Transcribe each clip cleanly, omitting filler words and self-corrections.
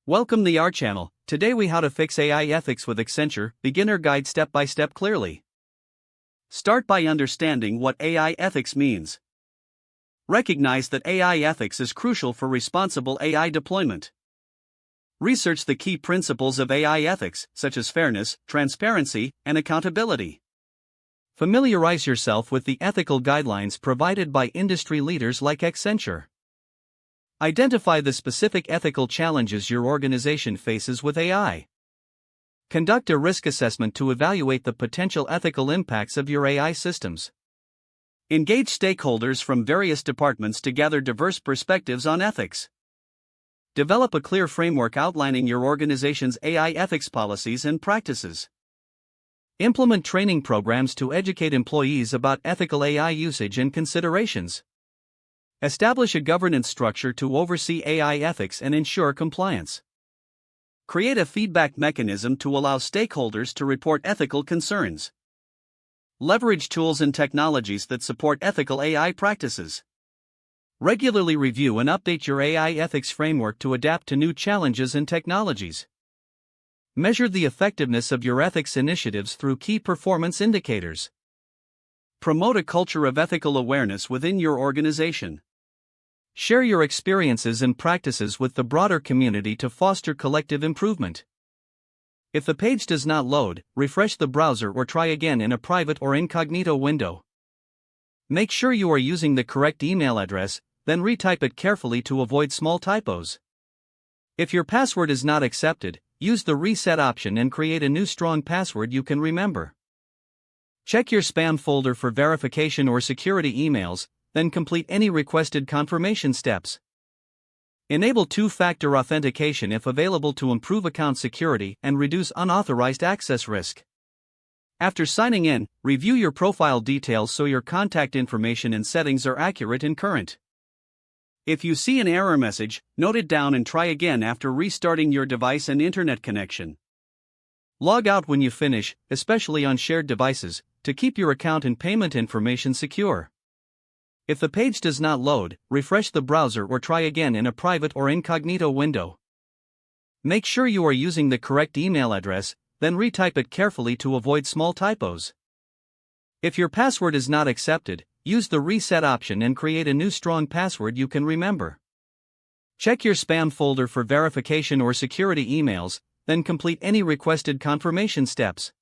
Welcome to our channel. Today we how to fix AI ethics with Accenture, beginner guide step by step clearly. Start by understanding what AI ethics means. Recognize that AI ethics is crucial for responsible AI deployment. Research the key principles of AI ethics, such as fairness, transparency, and accountability. Familiarize yourself with the ethical guidelines provided by industry leaders like Accenture. Identify the specific ethical challenges your organization faces with AI. Conduct a risk assessment to evaluate the potential ethical impacts of your AI systems. Engage stakeholders from various departments to gather diverse perspectives on ethics. Develop a clear framework outlining your organization's AI ethics policies and practices. Implement training programs to educate employees about ethical AI usage and considerations. Establish a governance structure to oversee AI ethics and ensure compliance. Create a feedback mechanism to allow stakeholders to report ethical concerns. Leverage tools and technologies that support ethical AI practices. Regularly review and update your AI ethics framework to adapt to new challenges and technologies. Measure the effectiveness of your ethics initiatives through key performance indicators. Promote a culture of ethical awareness within your organization. Share your experiences and practices with the broader community to foster collective improvement. If the page does not load, refresh the browser or try again in a private or incognito window. Make sure you are using the correct email address, then retype it carefully to avoid small typos. If your password is not accepted, use the reset option and create a new strong password you can remember. Check your spam folder for verification or security emails, then complete any requested confirmation steps. Enable two-factor authentication if available to improve account security and reduce unauthorized access risk. After signing in, review your profile details so your contact information and settings are accurate and current. If you see an error message, note it down and try again after restarting your device and internet connection. Log out when you finish, especially on shared devices, to keep your account and payment information secure. If the page does not load, refresh the browser or try again in a private or incognito window. Make sure you are using the correct email address, then retype it carefully to avoid small typos. If your password is not accepted, use the reset option and create a new strong password you can remember. Check your spam folder for verification or security emails, then complete any requested confirmation steps.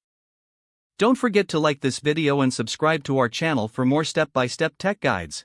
Don't forget to like this video and subscribe to our channel for more step-by-step tech guides.